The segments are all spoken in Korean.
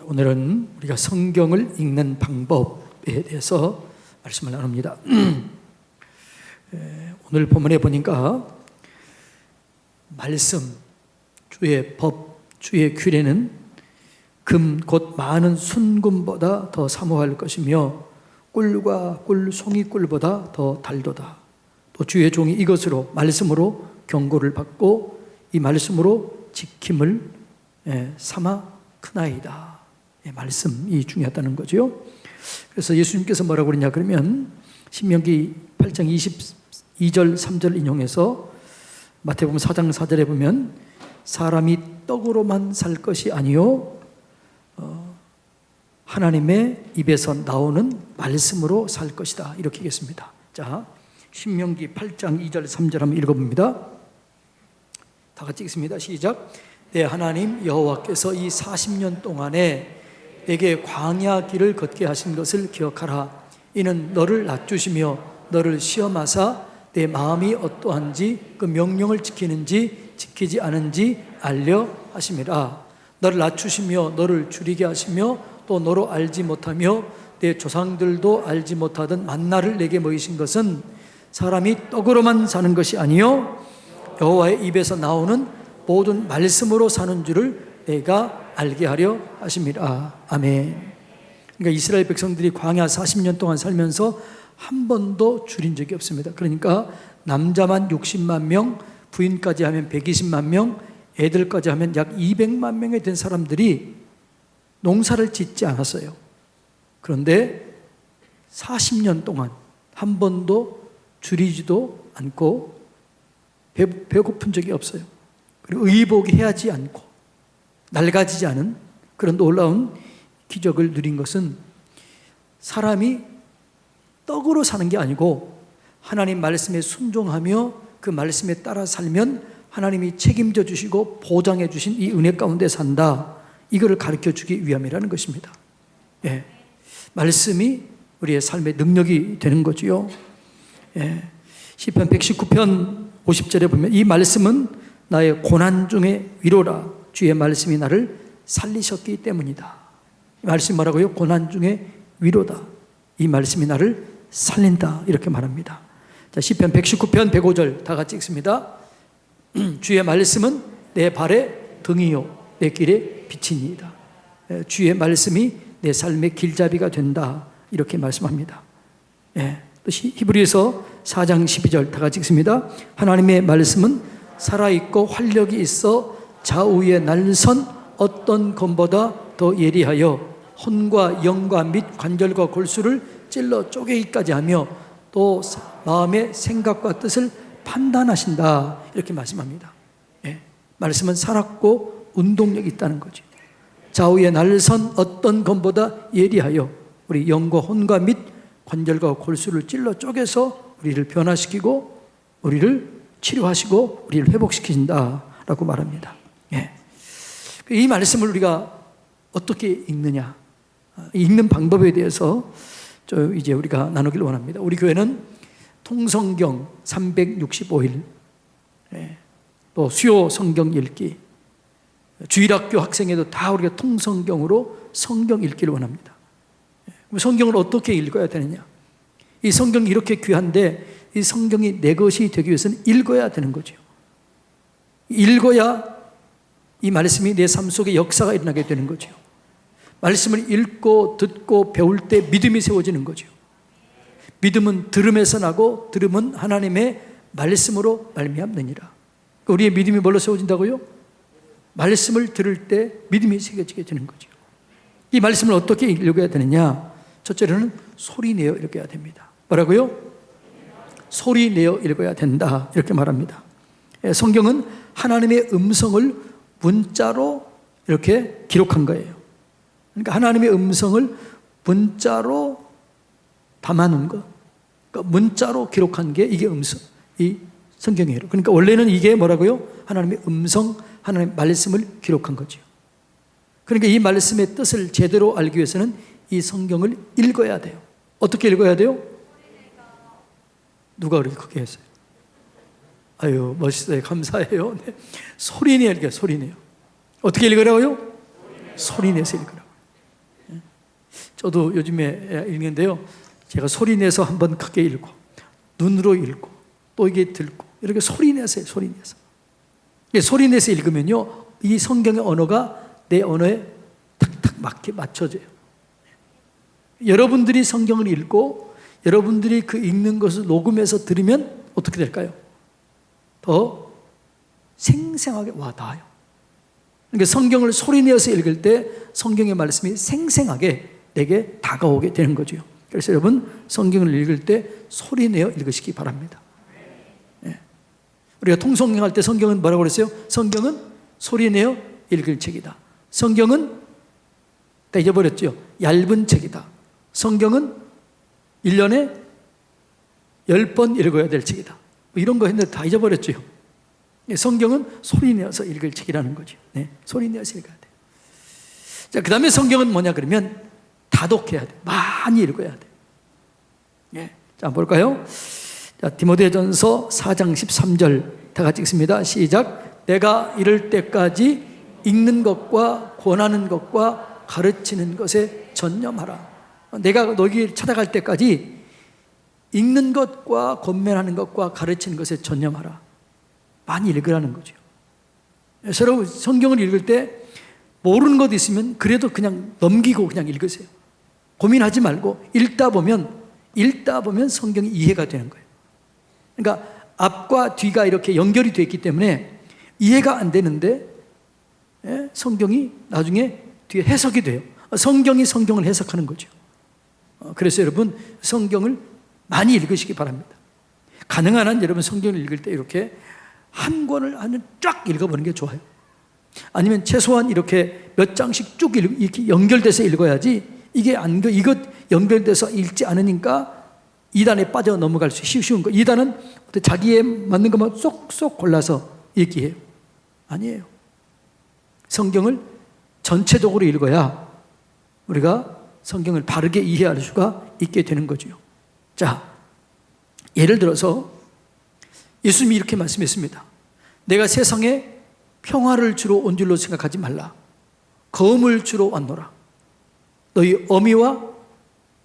오늘은 우리가 성경을 읽는 방법에 대해서 말씀을 나눕니다. 오늘 본문에 보니까 말씀, 주의 법, 주의 규례는 금 곧 많은 순금보다 더 사모할 것이며 꿀과 꿀, 송이꿀보다 더 달도다. 또 주의 종이 이것으로 말씀으로 경고를 받고 이 말씀으로 지킴을 삼아 크나이다. 말씀이 중요하다는 거죠. 그래서 예수님께서 뭐라고 그러냐 그러면 신명기 8장 22절 3절 인용해서 마태복음 4장 4절에 보면 사람이 떡으로만 살 것이 아니요 하나님의 입에서 나오는 말씀으로 살 것이다, 이렇게 얘기했습니다. 자, 신명기 8장 2절 3절 한번 읽어봅니다. 다 같이 읽습니다. 시작. 내 하나님 여호와께서 이 40년 동안에 내게 광야 길을 걷게 하신 것을 기억하라. 이는 너를 낮추시며 너를 시험하사 내 마음이 어떠한지 그 명령을 지키는지 지키지 않은지 알려 하심이라. 너를 낮추시며 너를 줄이게 하시며 또 너로 알지 못하며 내 조상들도 알지 못하던 만나를 내게 먹이신 것은 사람이 떡으로만 사는 것이 아니요 여호와의 입에서 나오는 모든 말씀으로 사는 줄을 내가 알게 하려 하심이라. 아멘. 그러니까 이스라엘 백성들이 광야 40년 동안 살면서 한 번도 줄인 적이 없습니다. 그러니까 남자만 60만 명, 부인까지 하면 120만 명, 애들까지 하면 약 200만 명이 된 사람들이 농사를 짓지 않았어요. 그런데 40년 동안 한 번도 줄이지도 않고 배고픈 적이 없어요. 그리고 의복해하지 않고 낡아지지 않은 그런 놀라운 기적을 누린 것은 사람이 떡으로 사는 게 아니고 하나님 말씀에 순종하며 그 말씀에 따라 살면 하나님이 책임져 주시고 보장해 주신 이 은혜 가운데 산다, 이거를 가르쳐 주기 위함이라는 것입니다. 예. 말씀이 우리의 삶의 능력이 되는 거지요. 예. 시편 119편 50절에 보면 이 말씀은 나의 고난 중에 위로라. 주의 말씀이 나를 살리셨기 때문이다. 이 말씀이 뭐라고요? 고난 중에 위로다. 이 말씀이 나를 살린다, 이렇게 말합니다. 자, 시편 119편 105절 다 같이 읽습니다. 주의 말씀은 내 발의 등이요 내 길의 빛이니이다. 주의 말씀이 내 삶의 길잡이가 된다, 이렇게 말씀합니다. 예. 또 히브리서 4장 12절 다 같이 읽습니다. 하나님의 말씀은 살아있고 활력이 있어 좌우의 날선 어떤 검보다 더 예리하여 혼과 영과 및 관절과 골수를 찔러 쪼개기까지 하며 또 마음의 생각과 뜻을 판단하신다, 이렇게 말씀합니다. 예. 말씀은 살았고 운동력이 있다는 거죠. 좌우의 날선 어떤 검보다 예리하여 우리 영과 혼과 및 관절과 골수를 찔러 쪼개서 우리를 변화시키고 우리를 치료하시고 우리를 회복시키신다라고 말합니다. 예. 이 말씀을 우리가 어떻게 읽느냐, 읽는 방법에 대해서 이제 우리가 나누길 원합니다. 우리 교회는 통성경 365일, 또 수요 성경 읽기, 주일학교 학생회도 다 우리가 통성경으로 성경 읽기를 원합니다. 성경을 어떻게 읽어야 되느냐? 이 성경이 이렇게 귀한데 이 성경이 내 것이 되기 위해서는 읽어야 되는 거죠. 읽어야 이 말씀이 내 삶 속에 역사가 일어나게 되는 거죠. 말씀을 읽고 듣고 배울 때 믿음이 세워지는 거죠. 믿음은 들음에서 나고 들음은 하나님의 말씀으로 말미암느니라. 우리의 믿음이 뭘로 세워진다고요? 말씀을 들을 때 믿음이 새겨지게 되는 거죠. 이 말씀을 어떻게 읽어야 되느냐? 첫째로는 소리내어 읽어야 됩니다. 뭐라고요? 소리내어 읽어야 된다, 이렇게 말합니다. 성경은 하나님의 음성을 문자로 이렇게 기록한 거예요. 그러니까 하나님의 음성을 문자로 담아놓은 거, 그러니까 문자로 기록한 게 이게 이 성경이에요. 그러니까 원래는 이게 뭐라고요? 하나님의 음성, 하나님의 말씀을 기록한 거죠. 그러니까 이 말씀의 뜻을 제대로 알기 위해서는 이 성경을 읽어야 돼요. 어떻게 읽어야 돼요? 누가 그렇게 크게 했어요? 아유, 멋있어요. 감사해요. 네. 소리내요. 소리내요. 어떻게 읽으라고요? 소리내서 읽으라고. 저도 요즘에 읽는데요, 제가 소리 내서 한번 크게 읽고 눈으로 읽고 또 이게 듣고 이렇게 소리 내서 소리 내서 소리 내서 읽으면요, 이 성경의 언어가 내 언어에 탁탁 맞게 맞춰져요. 여러분들이 성경을 읽고 여러분들이 그 읽는 것을 녹음해서 들으면 어떻게 될까요? 더 생생하게 와닿아요. 그러니까 성경을 소리 내어서 읽을 때 성경의 말씀이 생생하게 내게 다가오게 되는 거죠. 그래서 여러분, 성경을 읽을 때 소리 내어 읽으시기 바랍니다. 네. 우리가 통성경할 때 성경은 뭐라고 그랬어요? 성경은 소리 내어 읽을 책이다. 성경은 다 잊어버렸죠. 얇은 책이다. 성경은 1년에 10번 읽어야 될 책이다. 뭐 이런 거 했는데 다 잊어버렸죠. 성경은 소리 내어서 읽을 책이라는 거죠. 네, 소리 내어서 읽어야 돼. 자, 그 다음에 성경은 뭐냐 그러면 다독해야 돼. 많이 읽어야 돼. 예. 자, 볼까요? 자, 디모데전서 4장 13절 다 같이 읽습니다. 시작. 내가 이럴 때까지 읽는 것과 권하는 것과 가르치는 것에 전념하라. 내가 너희 찾아갈 때까지 읽는 것과 권면하는 것과 가르치는 것에 전념하라. 많이 읽으라는 거죠. 여러분, 성경을 읽을 때 모르는 것 있으면 그래도 그냥 넘기고 그냥 읽으세요. 고민하지 말고 읽다 보면 성경이 이해가 되는 거예요. 그러니까 앞과 뒤가 이렇게 연결이 되어 있기 때문에 이해가 안 되는데 성경이 나중에 뒤에 해석이 돼요. 성경이 성경을 해석하는 거죠. 그래서 여러분, 성경을 많이 읽으시기 바랍니다. 가능한 한 여러분 성경을 읽을 때 이렇게 한 권을 쫙 읽어보는 게 좋아요. 아니면 최소한 이렇게 몇 장씩 쭉 이렇게 연결돼서 읽어야지, 이것 연결돼서 읽지 않으니까 이단에 빠져 넘어갈 수 쉬운 거. 이단은 자기에 맞는 것만 쏙쏙 골라서 읽기해요. 아니에요. 성경을 전체적으로 읽어야 우리가 성경을 바르게 이해할 수가 있게 되는 거죠. 자, 예를 들어서 예수님이 이렇게 말씀했습니다. 내가 세상에 평화를 주러 온 줄로 생각하지 말라. 검을 주러 왔노라. 너희 어미와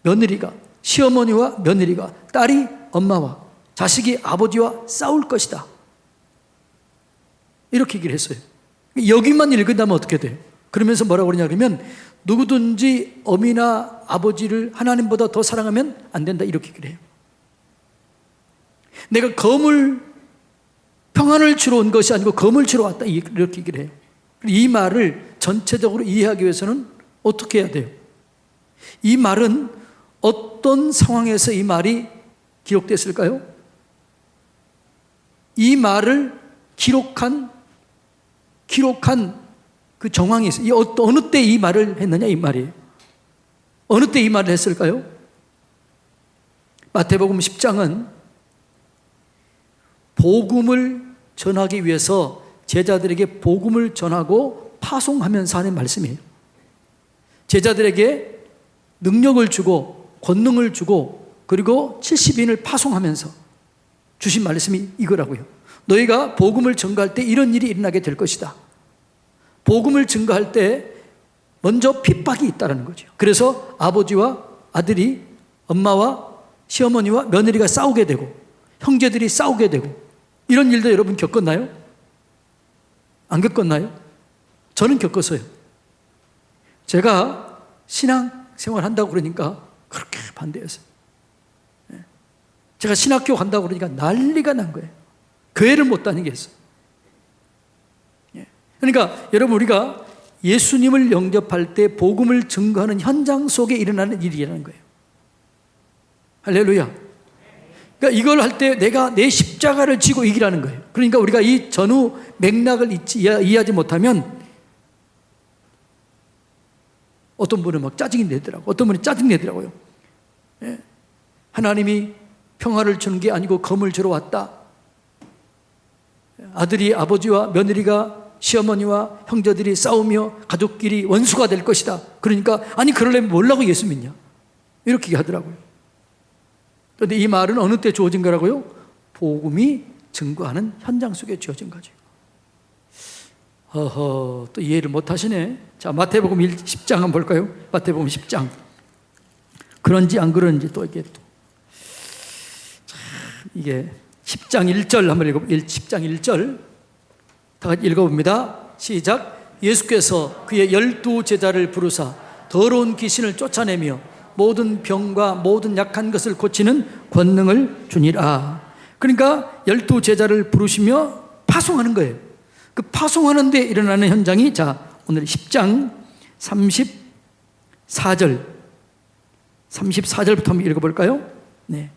며느리가, 시어머니와 며느리가, 딸이 엄마와, 자식이 아버지와 싸울 것이다. 이렇게 얘기를 했어요. 여기만 읽은다면 어떻게 돼요? 그러면서 뭐라고 그러냐 그러면 누구든지 어미나 아버지를 하나님보다 더 사랑하면 안 된다, 이렇게 얘기를 해요. 내가 평안을 주러 온 것이 아니고 검을 주러 왔다, 이렇게 얘기를 해요. 이 말을 전체적으로 이해하기 위해서는 어떻게 해야 돼요? 이 말은 어떤 상황에서 이 말이 기록됐을까요? 이 말을 기록한 그 정황이 있어요. 어느 때 이 말을 했느냐, 이 말이에요. 어느 때 이 말을 했을까요? 마태복음 10장은 복음을 전하기 위해서 제자들에게 복음을 전하고 파송하면서 하는 말씀이에요. 제자들에게 능력을 주고 권능을 주고 그리고 70인을 파송하면서 주신 말씀이 이거라고요. 너희가 복음을 전가할 때 이런 일이 일어나게 될 것이다. 복음을 증거할 때 먼저 핍박이 있다는 거죠. 그래서 아버지와 아들이, 엄마와 시어머니와 며느리가 싸우게 되고 형제들이 싸우게 되고, 이런 일도 여러분 겪었나요? 안 겪었나요? 저는 겪었어요. 제가 신앙생활 한다고 그러니까 그렇게 반대했어요. 제가 신학교 간다고 그러니까 난리가 난 거예요. 교회를 못 다니게 했어요. 그러니까 여러분, 우리가 예수님을 영접할 때 복음을 증거하는 현장 속에 일어나는 일이라는 거예요. 할렐루야. 그러니까 이걸 할 때 내가 내 십자가를 지고 이기라는 거예요. 그러니까 우리가 이 전후 맥락을 이해하지 못하면 어떤 분은 막 짜증이 내더라고요. 어떤 분이 짜증 내더라고요. 하나님이 평화를 주는 게 아니고 검을 주러 왔다. 아들이 아버지와 며느리가, 시어머니와 형제들이 싸우며 가족끼리 원수가 될 것이다. 그러니까 아니 그러려면 뭐라고 예수 믿냐, 이렇게 하더라고요. 그런데 이 말은 어느 때 주어진 거라고요? 복음이 증거하는 현장 속에 주어진 거죠. 또 이해를 못 하시네. 자, 마태복음 10장 한번 볼까요? 마태복음 10장 그런지 안 그런지 또 이게 또 이게 10장 1절 한번 읽어 10장 1절 다 같이 읽어봅니다. 시작. 예수께서 그의 12 제자를 부르사 더러운 귀신을 쫓아내며 모든 병과 모든 약한 것을 고치는 권능을 주니라. 그러니까 12 제자를 부르시며 파송하는 거예요. 그 파송하는데 일어나는 현장이 자 오늘 10장 34절부터 한번 읽어볼까요? 네,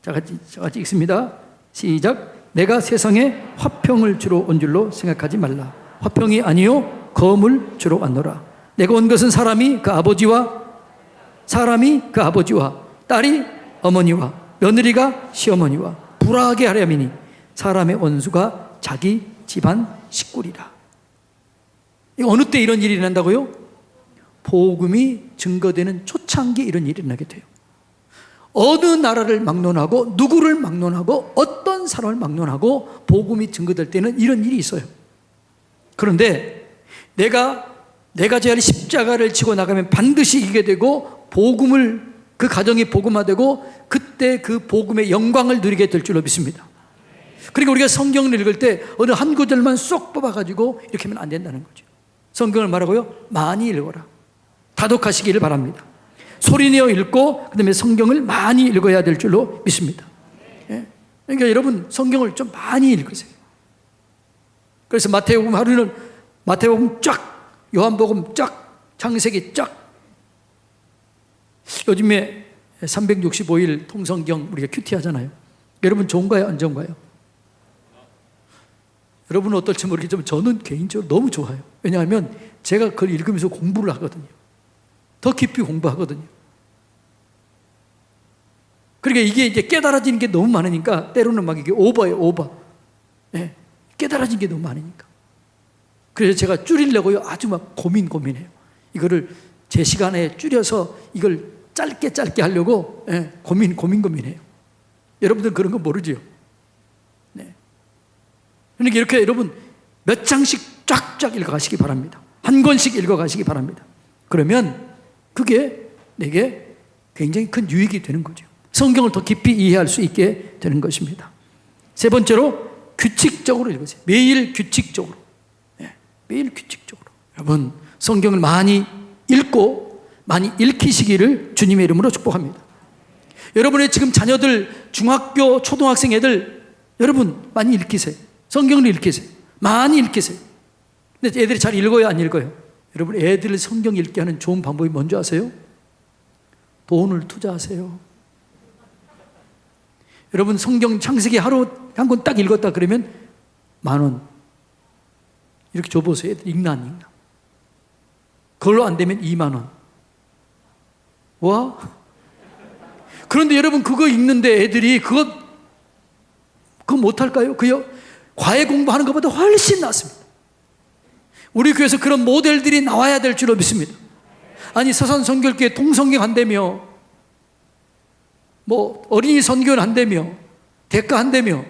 자 같이 읽습니다. 시작. 내가 세상에 화평을 주러 온 줄로 생각하지 말라. 화평이 아니요 검을 주러 왔노라. 내가 온 것은 사람이 그 아버지와 딸이 어머니와 며느리가 시어머니와 불화하게 하려니니 사람의 원수가 자기 집안 식구리라. 어느 때 이런 일이 일어난다고요? 복음이 증거되는 초창기에 이런 일이 일어나게 돼요. 어느 나라를 막론하고 누구를 막론하고 어떤 사람을 막론하고 복음이 증거될 때는 이런 일이 있어요. 그런데 내가 져야 할 십자가를 지고 나가면 반드시 이기게 되고 복음을 그 가정이 복음화되고 그때 그 복음의 영광을 누리게 될 줄로 믿습니다. 그러니까 우리가 성경을 읽을 때 어느 한 구절만 쏙 뽑아가지고 이렇게 하면 안 된다는 거죠. 성경을 말하고요, 많이 읽어라. 다독하시기를 바랍니다. 소리내어 읽고 그다음에 성경을 많이 읽어야 될 줄로 믿습니다. 그러니까 여러분 성경을 좀 많이 읽으세요. 그래서 마태복음 하루는 마태복음 쫙, 요한복음 쫙, 창세기 쫙. 요즘에 365일 통성경 우리가 큐티 하잖아요. 여러분 좋은가요? 안 좋은가요? 여러분은 어떨지 모르겠지만 저는 개인적으로 너무 좋아요. 왜냐하면 제가 그걸 읽으면서 공부를 하거든요. 더 깊이 공부하거든요. 그러니까 이게 이제 깨달아지는 게 너무 많으니까 때로는 막 이게 오버예요, 오버. 네. 깨달아진 게 너무 많으니까. 그래서 제가 줄이려고요, 아주 막 고민해요. 이거를 제 시간에 줄여서 이걸 짧게 하려고 고민해요. 여러분들 그런 거 모르죠? 네. 그러니까 이렇게 여러분 몇 장씩 쫙쫙 읽어가시기 바랍니다. 한 권씩 읽어가시기 바랍니다. 그러면 그게 내게 굉장히 큰 유익이 되는 거죠. 성경을 더 깊이 이해할 수 있게 되는 것입니다. 세 번째로 규칙적으로 읽으세요. 매일 규칙적으로. 네, 매일 규칙적으로. 여러분 성경을 많이 읽고 많이 읽히시기를 주님의 이름으로 축복합니다. 여러분의 지금 자녀들 중학교 초등학생 애들 여러분 많이 읽히세요. 성경을 읽히세요. 많이 읽히세요. 근데 애들이 잘 읽어요, 안 읽어요? 여러분 애들을 성경 읽게 하는 좋은 방법이 뭔지 아세요? 돈을 투자하세요. 여러분 성경 창세기 하루 한 권 딱 읽었다 그러면 10,000원 이렇게 줘보세요. 애들 읽나 안 읽나? 그걸로 안 되면 20,000원. 와? 그런데 여러분 그거 읽는데 애들이 그거 못할까요? 그요? 과외 공부하는 것보다 훨씬 낫습니다. 우리 교회에서 그런 모델들이 나와야 될 줄로 믿습니다. 아니 서산 선교교회 통성경 한다며 뭐 어린이 선교는 한다며 대가 한다며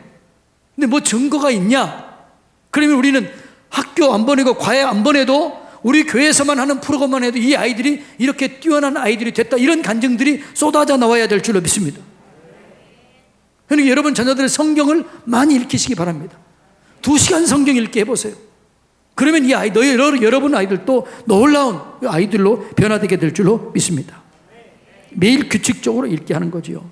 근데 뭐 증거가 있냐? 그러면 우리는 학교 안 보내고 과외 안 보내도 우리 교회에서만 하는 프로그램만 해도 이 아이들이 이렇게 뛰어난 아이들이 됐다, 이런 간증들이 쏟아져 나와야 될 줄로 믿습니다. 그러니까 여러분 자녀들의 성경을 많이 읽히시기 바랍니다. 2시간 성경 읽기 해보세요. 그러면 이 아이, 여러분 아이들도 놀라운 아이들로 변화되게 될 줄로 믿습니다. 매일 규칙적으로 읽게 하는 거지요.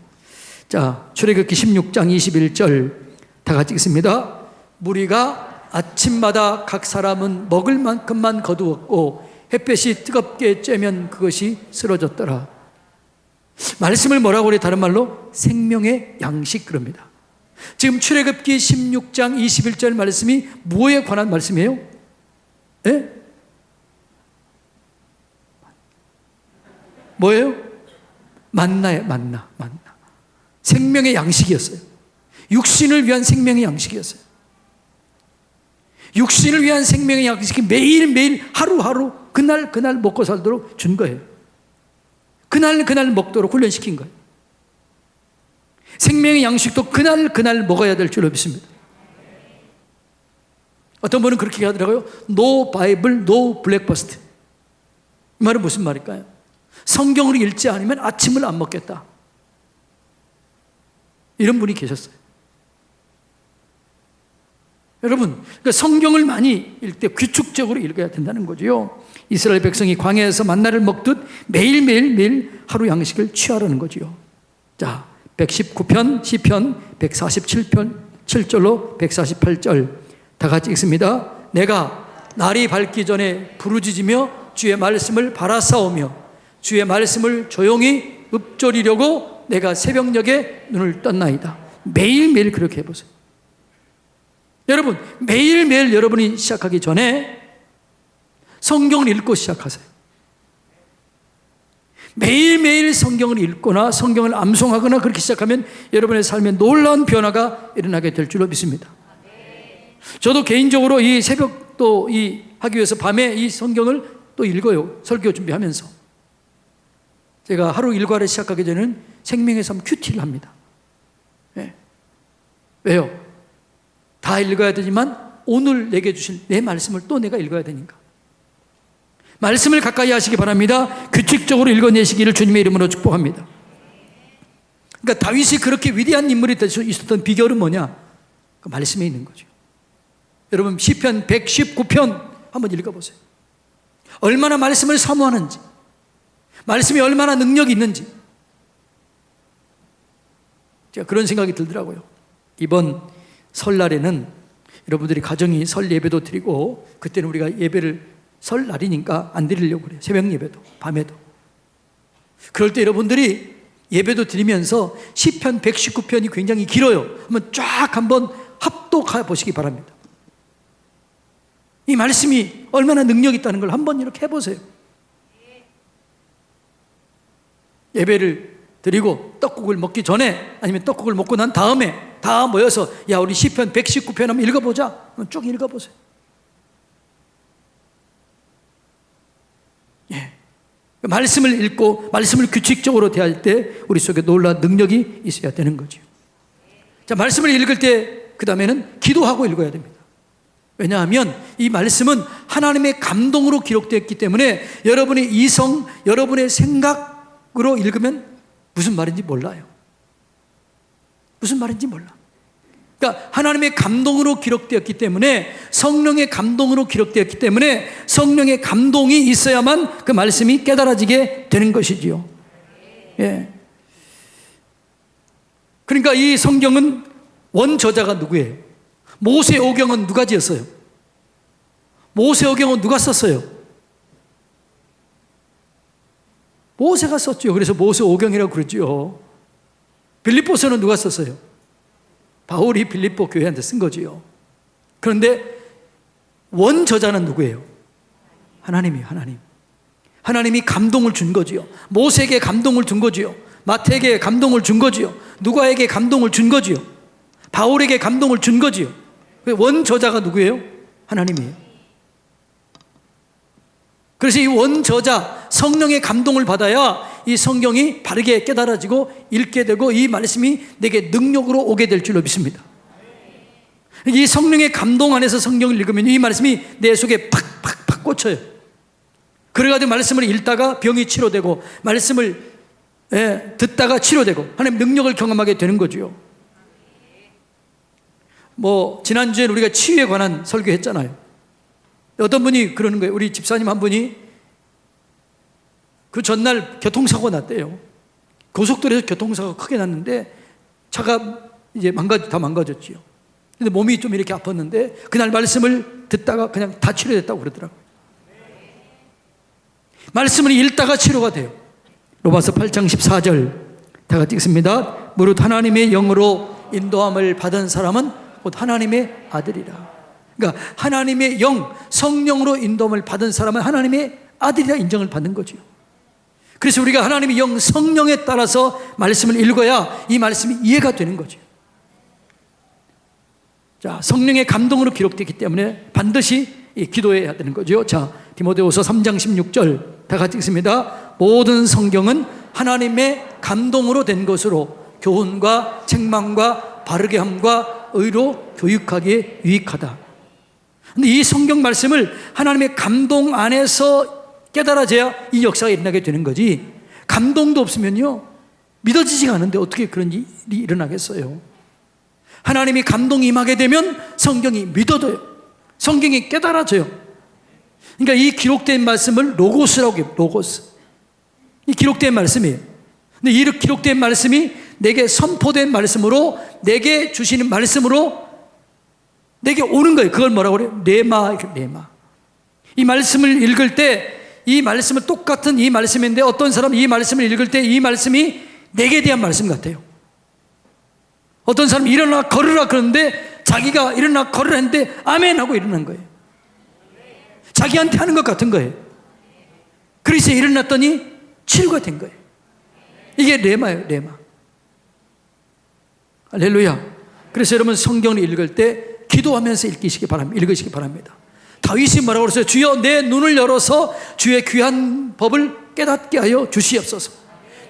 자, 출애굽기 16장 21절 다 같이 읽습니다. 무리가 아침마다 각 사람은 먹을 만큼만 거두었고 햇볕이 뜨겁게 쬐면 그것이 쓰러졌더라. 말씀을 뭐라고 그래? 다른 말로 생명의 양식 그럽니다. 지금 출애굽기 16장 21절 말씀이 뭐에 관한 말씀이에요? 예? 뭐예요? 만나예요. 만나. 생명의 양식이었어요. 육신을 위한 생명의 양식이었어요. 육신을 위한 생명의 양식이 매일매일 하루하루 그날 먹고 살도록 준 거예요. 그날 먹도록 훈련시킨 거예요. 생명의 양식도 그날 먹어야 될 줄로 믿습니다. 어떤 분은 그렇게 하더라고요. No Bible, no breakfast. 이 말은 무슨 말일까요? 성경을 읽지 않으면 아침을 안 먹겠다. 이런 분이 계셨어요. 여러분, 그러니까 성경을 많이 읽을 때 규칙적으로 읽어야 된다는 거지요. 이스라엘 백성이 광야에서 만나를 먹듯 매일 하루 양식을 취하라는 거지요. 자, 119편 시편 147편 7절로 148절 다 같이 읽습니다. 내가 날이 밝기 전에 부르짖으며 주의 말씀을 바라싸우며 주의 말씀을 조용히 읊조리려고 내가 새벽녘에 눈을 떴나이다. 매일매일 그렇게 해보세요. 여러분, 매일매일 여러분이 시작하기 전에 성경을 읽고 시작하세요. 매일매일 성경을 읽거나 성경을 암송하거나 그렇게 시작하면 여러분의 삶에 놀라운 변화가 일어나게 될 줄로 믿습니다. 저도 개인적으로 이 새벽도 하기 위해서 밤에 이 성경을 또 읽어요. 설교 준비하면서. 제가 하루 일과를 시작하기 전에는 생명의 삶 큐티를 합니다. 네. 왜요? 다 읽어야 되지만 오늘 내게 주신 내 말씀을 또 내가 읽어야 되니까. 말씀을 가까이 하시기 바랍니다. 규칙적으로 읽어내시기를 주님의 이름으로 축복합니다. 그러니까 다윗이 그렇게 위대한 인물이 될 수 있었던 비결은 뭐냐? 그 말씀에 있는 거죠. 여러분, 시편 119편 한번 읽어보세요. 얼마나 말씀을 사모하는지, 말씀이 얼마나 능력이 있는지 제가 그런 생각이 들더라고요. 이번 설날에는 여러분들이 가정이 설 예배도 드리고, 그때는 우리가 예배를 설날이니까 안 드리려고 그래요. 새벽 예배도 밤에도. 그럴 때 여러분들이 예배도 드리면서 시편 119편이 굉장히 길어요. 한번 합독해 보시기 바랍니다. 이 말씀이 얼마나 능력이 있다는 걸 한번 이렇게 해보세요. 예배를 드리고 떡국을 먹기 전에, 아니면 떡국을 먹고 난 다음에 다 모여서 야, 우리 시편 119편 한번 읽어보자. 쭉 읽어보세요. 예. 말씀을 읽고 말씀을 규칙적으로 대할 때 우리 속에 놀라운 능력이 있어야 되는 거죠. 자, 말씀을 읽을 때 그 다음에는 기도하고 읽어야 됩니다. 왜냐하면 이 말씀은 하나님의 감동으로 기록되었기 때문에 여러분의 이성, 여러분의 생각으로 읽으면 무슨 말인지 몰라요. 무슨 말인지 몰라. 그러니까 하나님의 감동으로 기록되었기 때문에, 성령의 감동으로 기록되었기 때문에 성령의 감동이 있어야만 그 말씀이 깨달아지게 되는 것이지요. 예. 그러니까 이 성경은 원저자가 누구예요? 모세오경은 누가 지었어요? 모세오경은 누가 썼어요? 모세가 썼죠. 그래서 모세오경이라고 그러죠. 빌립보서는 누가 썼어요? 바울이 빌립보 교회한테 쓴 거지요. 그런데 원저자는 누구예요? 하나님이에요. 하나님. 하나님이 감동을 준 거지요. 모세에게 감동을 준 거지요. 마태에게 감동을 준 거지요. 누가에게 감동을 준 거지요. 바울에게 감동을 준 거지요. 원저자가 누구예요? 하나님이에요. 그래서 이 원저자 성령의 감동을 받아야 이 성경이 바르게 깨달아지고 읽게 되고 이 말씀이 내게 능력으로 오게 될 줄로 믿습니다. 이 성령의 감동 안에서 성경을 읽으면 이 말씀이 내 속에 팍팍팍 꽂혀요. 그래가지고 말씀을 읽다가 병이 치료되고, 말씀을 듣다가 치료되고 하나님 능력을 경험하게 되는 거죠. 지난주에 우리가 치유에 관한 설교했잖아요. 어떤 분이 그러는 거예요. 우리 집사님 한 분이 그 전날 교통사고 났대요. 고속도로에서 교통사고가 크게 났는데 차가 이제 다 망가졌지요. 근데 몸이 좀 이렇게 아팠는데 그날 말씀을 듣다가 그냥 다 치료됐다고 그러더라고요. 말씀을 읽다가 치료가 돼요. 로마서 8장 14절 다 같이 읽습니다. 무릇 하나님의 영으로 인도함을 받은 사람은 곧 하나님의 아들이라. 그러니까 하나님의 영, 성령으로 인도함을 받은 사람은 하나님의 아들이라 인정을 받는 거죠. 그래서 우리가 하나님의 영, 성령에 따라서 말씀을 읽어야 이 말씀이 이해가 되는 거죠. 자, 성령의 감동으로 기록되기 때문에 반드시 기도해야 되는 거죠. 자, 디모데후서 3장 16절 다 같이 읽습니다. 모든 성경은 하나님의 감동으로 된 것으로 교훈과 책망과 바르게 함과 의로 교육하기에 유익하다. 근데 이 성경 말씀을 하나님의 감동 안에서 깨달아져야 이 역사가 일어나게 되는 거지, 감동도 없으면요 믿어지지가 않은데 어떻게 그런 일이 일어나겠어요? 하나님이 감동이 임하게 되면 성경이 믿어져요. 성경이 깨달아져요. 그러니까 이 기록된 말씀을 로고스라고 해요. 로고스. 이 기록된 말씀이에요. 근데 이 기록된 말씀이 내게 선포된 말씀으로, 내게 주시는 말씀으로 내게 오는 거예요. 그걸 뭐라고 그래요? 레마. 레마. 이 말씀을 읽을 때, 이 말씀을 똑같은 이 말씀인데 어떤 사람은 이 말씀을 읽을 때 이 말씀이 내게 대한 말씀 같아요. 어떤 사람은 일어나 걸으라 그러는데 자기가 일어나 걸으라 했는데 아멘 하고 일어난 거예요. 자기한테 하는 것 같은 거예요. 그래서 일어났더니 치유가 된 거예요. 이게 레마예요. 레마. 할렐루야. 그래서 여러분 성경을 읽을 때 기도하면서 읽으시기 바랍니다. 다윗이 뭐라고 그랬어요? 주여 내 눈을 열어서 주의 귀한 법을 깨닫게 하여 주시옵소서.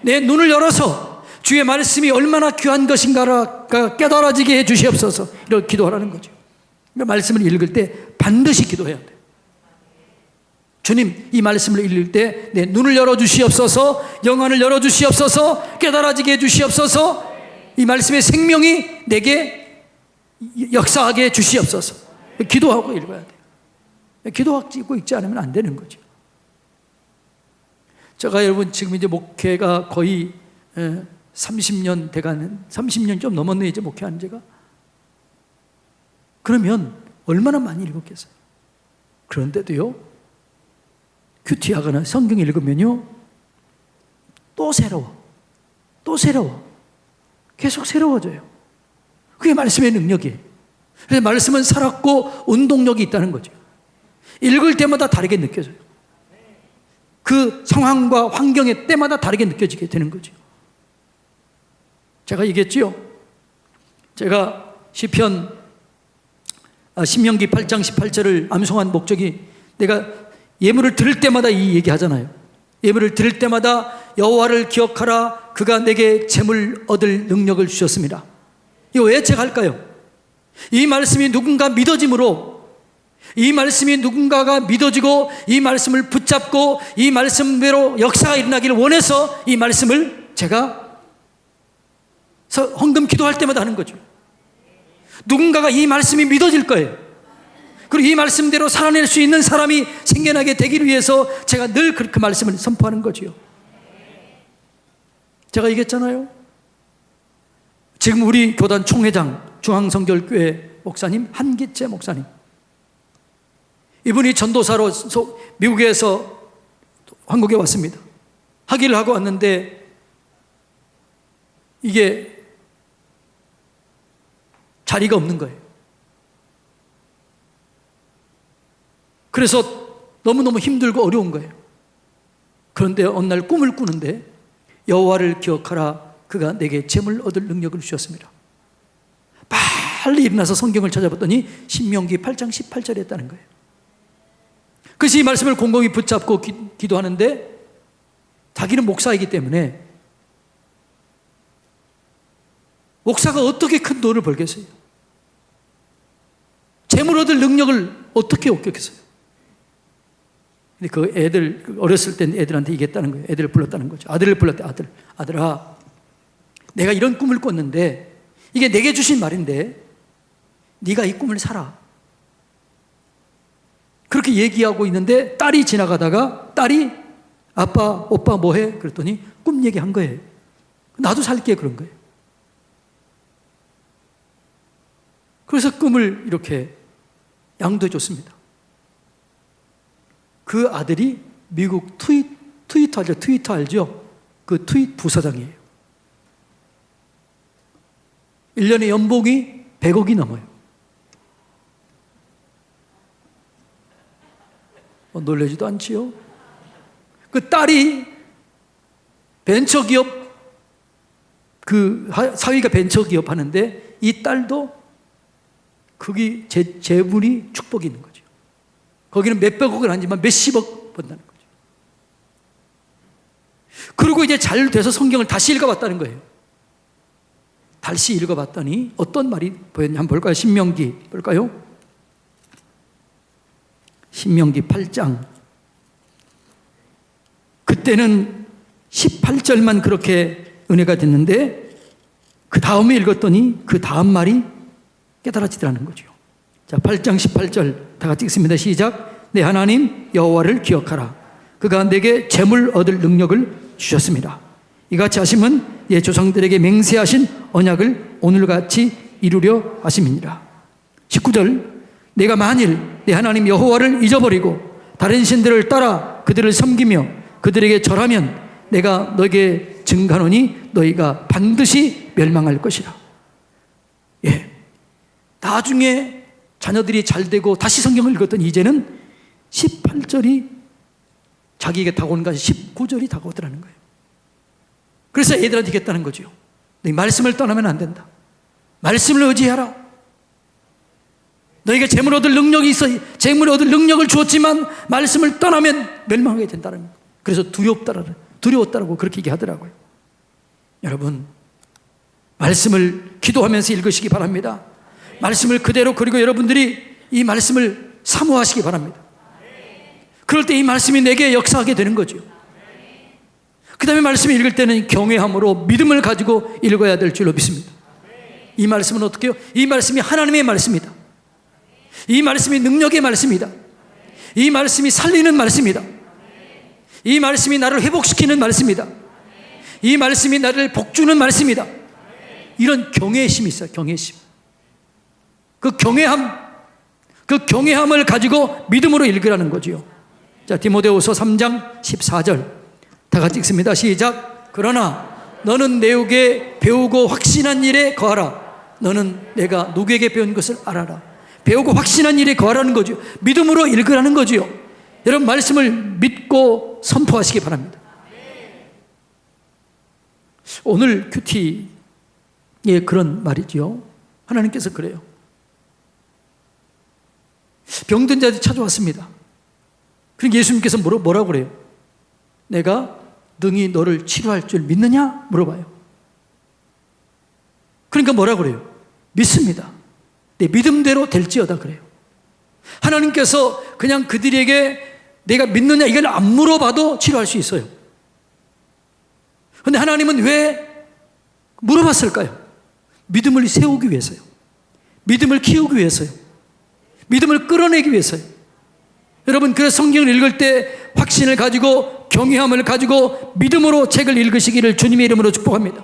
내 눈을 열어서 주의 말씀이 얼마나 귀한 것인가가 깨달아지게 해 주시옵소서. 이렇게 기도하라는 거죠. 말씀을 읽을 때 반드시 기도해야 돼요. 주님, 이 말씀을 읽을 때 내 눈을 열어주시옵소서, 영안을 열어주시옵소서, 깨달아지게 해주시옵소서, 이 말씀의 생명이 내게 역사하게 해주시옵소서. 기도하고 읽어야 돼요. 기도하고 읽지 않으면 안 되는 거죠. 제가 여러분 지금 이제 목회가 거의 30년 돼가는, 30년 좀 넘었네 이제 목회하는 제가. 그러면 얼마나 많이 읽었겠어요. 그런데도요, 큐티하거나 성경 읽으면요 또 새로워, 또 새로워, 계속 새로워져요. 그게 말씀의 능력이에요. 그래서 말씀은 살았고 운동력이 있다는 거죠. 읽을 때마다 다르게 느껴져요. 그 상황과 환경의 때마다 다르게 느껴지게 되는 거죠. 제가 얘기했지요. 제가 신명기 8장 18절을 암송한 목적이, 내가 예물을 드릴 때마다 이 얘기하잖아요. 예물을 드릴 때마다 여호와를 기억하라, 그가 내게 재물 얻을 능력을 주셨습니다. 이거 왜 제가 할까요? 이 말씀이 누군가 믿어짐으로, 이 말씀이 누군가가 믿어지고 이 말씀을 붙잡고 이 말씀대로 역사가 일어나기를 원해서 이 말씀을 제가 헌금 기도할 때마다 하는 거죠. 누군가가 이 말씀이 믿어질 거예요. 그리고 이 말씀대로 살아낼 수 있는 사람이 생겨나게 되기를 위해서 제가 늘 그 말씀을 선포하는 거죠. 제가 얘기했잖아요. 지금 우리 교단 총회장, 중앙성결교회 목사님 한기재 목사님, 이분이 전도사로 미국에서 한국에 왔습니다. 학위를 하고 왔는데 이게 자리가 없는 거예요. 그래서 너무너무 힘들고 어려운 거예요. 그런데 어느 날 꿈을 꾸는데 여호와를 기억하라, 그가 내게 재물 얻을 능력을 주셨습니다. 빨리 일어나서 성경을 찾아봤더니 신명기 8장 18절에 했다는 거예요. 그래서 이 말씀을 곰곰이 붙잡고 기도하는데, 자기는 목사이기 때문에 목사가 어떻게 큰 돈을 벌겠어요? 재물 얻을 능력을 어떻게 얻겠어요? 근데 그 애들, 어렸을 때 애들한테 얘기했다는 거예요. 애들을 불렀다는 거죠. 아들을 불렀대. 아들아, 내가 이런 꿈을 꿨는데 이게 내게 주신 말인데 네가 이 꿈을 살아. 그렇게 얘기하고 있는데 딸이 지나가다가 딸이 아빠, 오빠 뭐해? 그랬더니 꿈 얘기한 거예요. 나도 살게, 그런 거예요. 그래서 꿈을 이렇게 양도해 줬습니다. 그 아들이 미국 트위터 알죠? 그 트윗 부사장이에요. 1년에 연봉이 100억이 넘어요. 놀라지도 않지요? 그 딸이 벤처기업, 그 사위가 벤처기업 하는데 이 딸도 거기 재물이 축복이 있는 거죠. 거기는 몇백억은 아니지만 몇십억 번다는 거죠. 그리고 이제 잘 돼서 성경을 다시 읽어봤다는 거예요. 다시 읽어봤더니 어떤 말이 보였냐 한번 볼까요? 신명기 볼까요? 신명기 8장 그때는 18절만 그렇게 은혜가 됐는데 그 다음에 읽었더니 그 다음 말이 깨달아지더라는 거죠. 자, 8장 18절 다 같이 읽습니다. 시작. 내 하나님 여호와를 기억하라. 그가 내게 재물 얻을 능력을 주셨습니다. 이같이 하심은 예 조상들에게 맹세하신 언약을 오늘같이 이루려 하심이니라. 19절 내가 만일 내 하나님 여호와를 잊어버리고 다른 신들을 따라 그들을 섬기며 그들에게 절하면 내가 너에게 증가하노니 너희가 반드시 멸망할 것이라. 예, 나중에 자녀들이 잘되고 다시 성경을 읽었더니 이제는 18절이 자기에게 다가오는 것이 19절이 다가오더라는 거예요. 그래서 애들한테 얘기했다는 거죠. 너희 말씀을 떠나면 안 된다. 말씀을 의지하라. 너희가 재물 얻을 능력이 있어. 재물 얻을 능력을 주었지만 말씀을 떠나면 멸망하게 된다는 거예요. 그래서 두려웠다라고 그렇게 얘기하더라고요. 여러분, 말씀을 기도하면서 읽으시기 바랍니다. 말씀을 그대로, 그리고 여러분들이 이 말씀을 사모하시기 바랍니다. 그럴 때 이 말씀이 내게 역사하게 되는 거죠. 그 다음에 말씀을 읽을 때는 경외함으로 믿음을 가지고 읽어야 될 줄로 믿습니다. 이 말씀은 어떻게 해요? 이 말씀이 하나님의 말씀이다. 이 말씀이 능력의 말씀이다. 이 말씀이 살리는 말씀이다. 이 말씀이 나를 회복시키는 말씀이다. 이 말씀이 나를 복주는 말씀이다. 이런 경외심이 있어요. 경외심. 그 경외함을 가지고 믿음으로 읽으라는 거지요. 자, 디모데후서 3장 14절 다 같이 읽습니다. 시작. 그러나 너는 내게 배우고 확신한 일에 거하라. 너는 내가 누구에게 배운 것을 알아라. 배우고 확신한 일에 거하라는 거죠. 믿음으로 읽으라는 거지요. 여러분, 말씀을 믿고 선포하시기 바랍니다. 오늘 큐티에 그런 말이지요. 하나님께서 그래요. 병든 자들이 찾아왔습니다. 그러니까 예수님께서 뭐라고 그래요? 내가 능히 너를 치료할 줄 믿느냐? 물어봐요. 그러니까 뭐라고 그래요? 믿습니다. 내 믿음대로 될지어다 그래요. 하나님께서 그냥 그들에게 내가 믿느냐 이걸 안 물어봐도 치료할 수 있어요. 그런데 하나님은 왜 물어봤을까요? 믿음을 세우기 위해서요. 믿음을 키우기 위해서요. 믿음을 끌어내기 위해서요. 여러분, 그래서 성경을 읽을 때 확신을 가지고 경외함을 가지고 믿음으로 책을 읽으시기를 주님의 이름으로 축복합니다.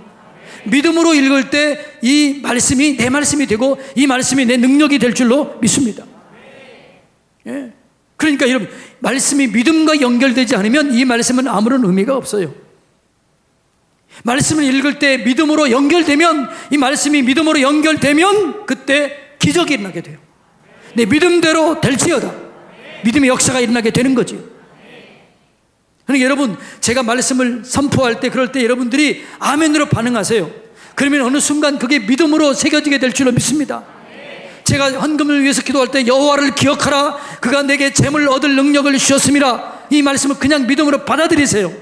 믿음으로 읽을 때 이 말씀이 내 말씀이 되고 이 말씀이 내 능력이 될 줄로 믿습니다. 예. 그러니까 여러분, 말씀이 믿음과 연결되지 않으면 이 말씀은 아무런 의미가 없어요. 말씀을 읽을 때 믿음으로 연결되면, 이 말씀이 믿음으로 연결되면 그때 기적이 일어나게 돼요. 내 믿음대로 될지어다. 믿음의 역사가 일어나게 되는 거죠. 그러니까 여러분, 제가 말씀을 선포할 때, 그럴 때 여러분들이 아멘으로 반응하세요. 그러면 어느 순간 그게 믿음으로 새겨지게 될 줄로 믿습니다. 제가 헌금을 위해서 기도할 때 여호와를 기억하라. 그가 내게 재물 얻을 능력을 주셨습니다. 이 말씀을 그냥 믿음으로 받아들이세요.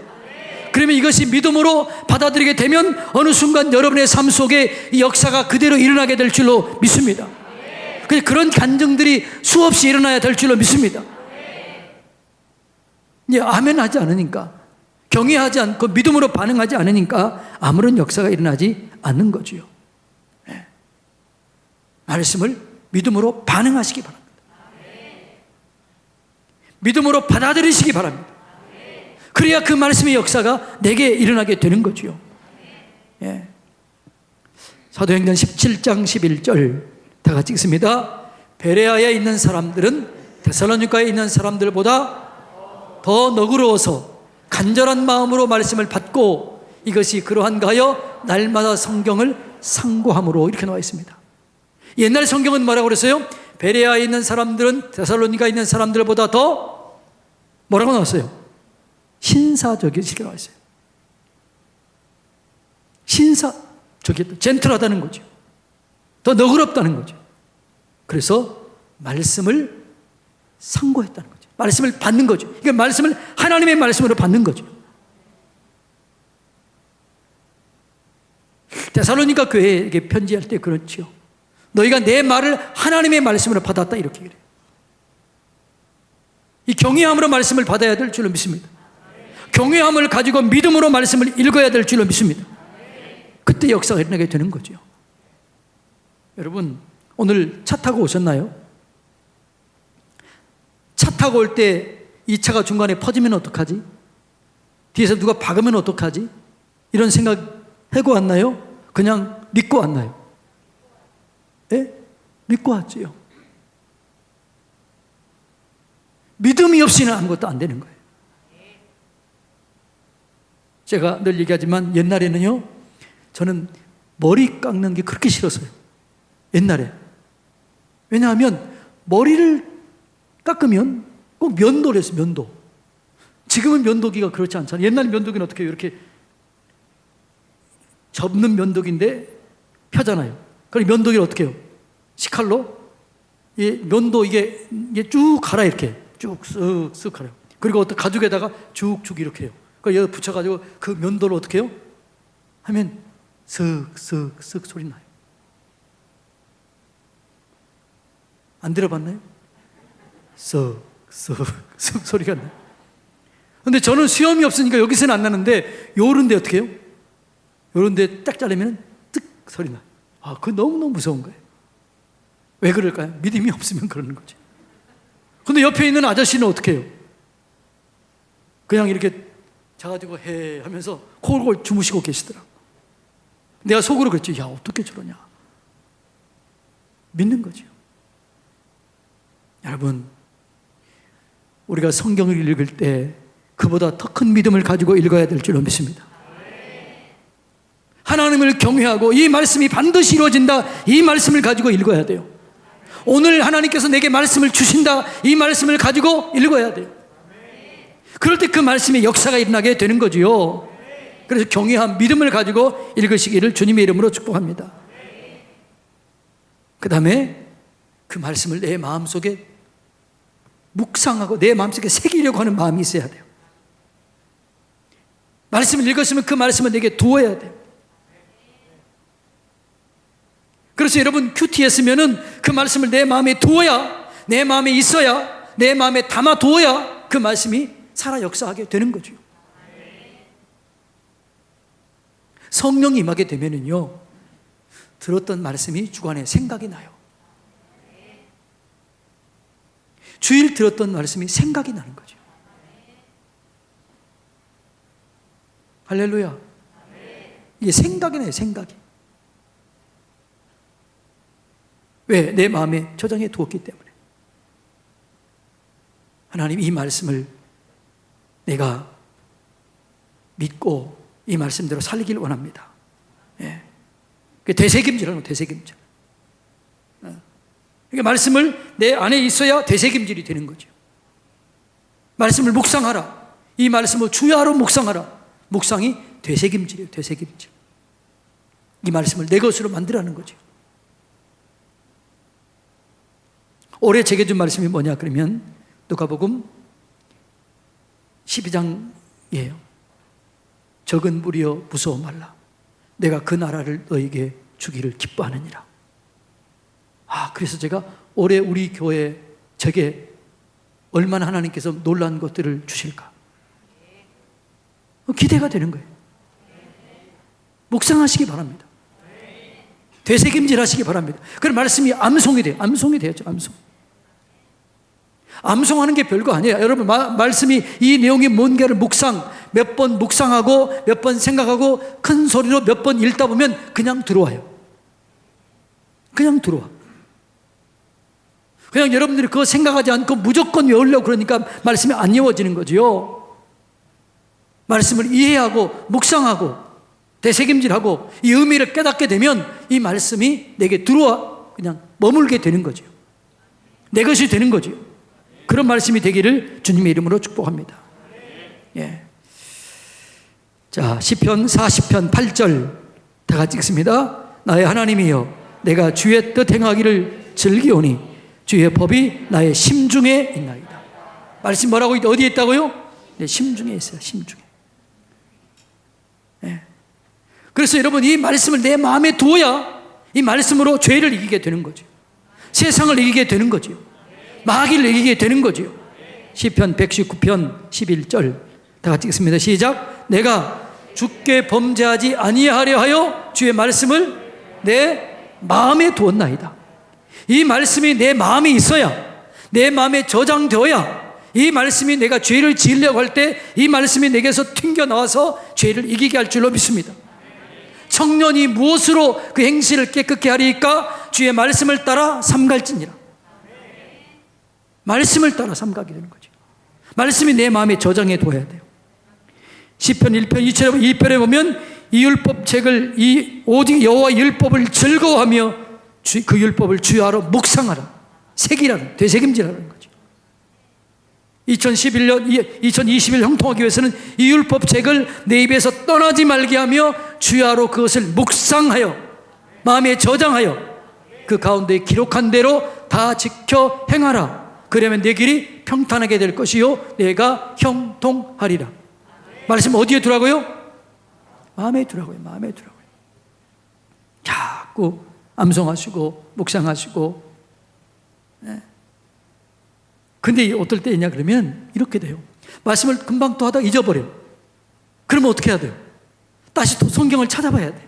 그러면 이것이 믿음으로 받아들이게 되면 어느 순간 여러분의 삶 속에 이 역사가 그대로 일어나게 될 줄로 믿습니다. 그런 간증들이 수없이 일어나야 될 줄로 믿습니다. 아멘 하지 않으니까, 경외하지 않고 믿음으로 반응하지 않으니까 아무런 역사가 일어나지 않는 거죠. 네. 말씀을 믿음으로 반응하시기 바랍니다. 믿음으로 받아들이시기 바랍니다. 그래야 그 말씀의 역사가 내게 일어나게 되는 거죠. 예. 사도행전 17장 11절 다 같이 읽습니다. 베레아에 있는 사람들은 데살로니가에 있는 사람들보다 더 너그러워서 간절한 마음으로 말씀을 받고 이것이 그러한가 하여 날마다 성경을 상고함으로, 이렇게 나와 있습니다. 옛날 성경은 뭐라고 그랬어요? 베레아에 있는 사람들은 데살로니가에 있는 사람들보다 더 뭐라고 나왔어요? 신사적이라고 나와 있어요. 신사적이 젠틀하다는 거죠. 더 너그럽다는 거죠. 그래서 말씀을 상고했다는 거죠. 말씀을 받는 거죠. 그러니까 말씀을 하나님의 말씀으로 받는 거죠. 데살로니가 교회에게 편지할 때 그렇죠. 너희가 내 말을 하나님의 말씀으로 받았다, 이렇게 그래요. 이 경외함으로 말씀을 받아야 될 줄로 믿습니다. 경외함을 가지고 믿음으로 말씀을 읽어야 될 줄로 믿습니다. 그때 역사가 일어나게 되는 거죠. 여러분, 오늘 차 타고 오셨나요? 차 타고 올 때 이 차가 중간에 퍼지면 어떡하지? 뒤에서 누가 박으면 어떡하지? 이런 생각 해고 왔나요? 그냥 믿고 왔나요? 예? 믿고 왔지요. 믿음이 없이는 아무것도 안 되는 거예요. 제가 늘 얘기하지만 옛날에는요, 저는 머리 깎는 게 그렇게 싫었어요. 옛날에. 왜냐하면 머리를 깎으면 꼭 면도를 했어요. 면도. 지금은 면도기가 그렇지 않잖아요. 옛날 면도기는 어떻게 해요? 이렇게 접는 면도기인데 펴잖아요. 그럼 면도기를 어떻게 해요? 식칼로 이 면도 이게 쭉 갈아, 이렇게 쭉 쓱쓱 갈아요. 그리고 어떤 가죽에다가 쭉쭉 이렇게 해요. 그걸 여기 붙여가지고 그 면도를 어떻게 해요? 하면 쓱쓱쓱 소리 나요. 안 들어봤나요? 쓱쓱쓱 소리가 나요. 근데 저는 수염이 없으니까 여기서는 안 나는데 요런데 어떻게 해요? 요런데 딱 자르면 뜩 소리 나요. 아, 그거 너무너무 무서운 거예요. 왜 그럴까요? 믿음이 없으면 그러는 거죠. 근데 옆에 있는 아저씨는 어떻게 해요? 그냥 이렇게 자가지고 해 하면서 콜콜 주무시고 계시더라고. 내가 속으로 그랬지. 야, 어떻게 저러냐. 믿는 거죠. 여러분, 우리가 성경을 읽을 때 그보다 더 큰 믿음을 가지고 읽어야 될 줄로 믿습니다. 하나님을 경외하고 이 말씀이 반드시 이루어진다, 이 말씀을 가지고 읽어야 돼요. 오늘 하나님께서 내게 말씀을 주신다, 이 말씀을 가지고 읽어야 돼요. 그럴 때 그 말씀의 역사가 일어나게 되는 거지요. 그래서 경외한 믿음을 가지고 읽으시기를 주님의 이름으로 축복합니다. 그 다음에 그 말씀을 내 마음속에 묵상하고 내 마음속에 새기려고 하는 마음이 있어야 돼요. 말씀을 읽었으면 그 말씀을 내게 두어야 돼요. 그래서 여러분, 큐티에 쓰면은 그 말씀을 내 마음에 두어야, 내 마음에 있어야, 내 마음에 담아 두어야 그 말씀이 살아 역사하게 되는 거죠. 성령이 임하게 되면은요, 들었던 말씀이 주관에 생각이 나요. 주일 들었던 말씀이 생각이 나는 거죠. 할렐루야. 이게 생각이 나요, 생각이. 왜? 내 마음에 저장해 두었기 때문에. 하나님, 이 말씀을 내가 믿고 이 말씀대로 살기를 원합니다. 예. 되새김질하는, 되새김질. 그러니까 말씀을 내 안에 있어야 되새김질이 되는 거죠. 말씀을 묵상하라. 이 말씀을 주야로 묵상하라. 묵상이 되새김질이에요, 되새김질. 이 말씀을 내 것으로 만들라는 거죠. 올해 제게 준 말씀이 뭐냐 그러면 누가복음 12장이에요. 적은 무리여 무서워 말라. 내가 그 나라를 너에게 주기를 기뻐하느니라. 아, 그래서 제가 올해 우리 교회 제게 얼마나 하나님께서 놀라운 것들을 주실까 기대가 되는 거예요. 묵상하시기 바랍니다. 되새김질 하시기 바랍니다. 그런 말씀이 암송이 돼요. 암송이 되었죠. 암송. 암송하는 게 별거 아니에요. 여러분, 말씀이 이 내용이 뭔가를 몇 번 묵상하고 몇 번 생각하고 큰 소리로 몇 번 읽다 보면 그냥 들어와요. 그냥 들어와. 그냥 여러분들이 그거 생각하지 않고 무조건 외우려고 그러니까 말씀이 안 외워지는 거지요. 말씀을 이해하고 묵상하고 되새김질하고 이 의미를 깨닫게 되면 이 말씀이 내게 들어와 그냥 머물게 되는 거죠. 내 것이 되는 거죠. 그런 말씀이 되기를 주님의 이름으로 축복합니다. 예. 자, 시편 40편 8절 다 같이 읽습니다. 나의 하나님이여, 내가 주의 뜻 행하기를 즐기오니 주의 법이 나의 심중에 있나이다. 말씀 뭐라고 어디에 있다고요? 내 심중에 있어요. 심중에. 예. 그래서 여러분, 이 말씀을 내 마음에 두어야 이 말씀으로 죄를 이기게 되는 거죠. 세상을 이기게 되는 거죠. 마귀를 이기게 되는 거죠. 시편 119편 11절 다 같이 읽습니다. 시작. 내가 주께 범죄하지 아니하려 하여 주의 말씀을 내 마음에 두었나이다. 이 말씀이 내 마음에 있어야, 내 마음에 저장되어야, 이 말씀이 내가 죄를 지으려고 할 때 이 말씀이 내게서 튕겨나와서 죄를 이기게 할 줄로 믿습니다. 청년이 무엇으로 그 행실을 깨끗게 하리까? 주의 말씀을 따라 삼갈지니라. 말씀을 따라 삼가게 되는 거죠. 말씀이 내 마음에 저장해 둬야 돼요. 시편 1편 2편에 보면 이 율법책을 오직 여호와 율법을 즐거워하며 그 율법을 주야로 묵상하라, 새기라는, 되새김질하는 거죠. 2021 형통하교회에서는 이 율법책을 내 입에서 떠나지 말게 하며 주야로 그것을 묵상하여 마음에 저장하여 그 가운데 기록한 대로 다 지켜 행하라. 그러면 내 길이 평탄하게 될 것이요 내가 형통하리라. 말씀 어디에 두라고요? 마음에 두라고요. 마음에 두라고요. 자꾸 암송하시고 묵상하시고. 네. 근데 어떨 때냐 그러면 이렇게 돼요. 말씀을 금방 또 하다가 잊어버려요. 그러면 어떻게 해야 돼요? 다시 또 성경을 찾아봐야 돼.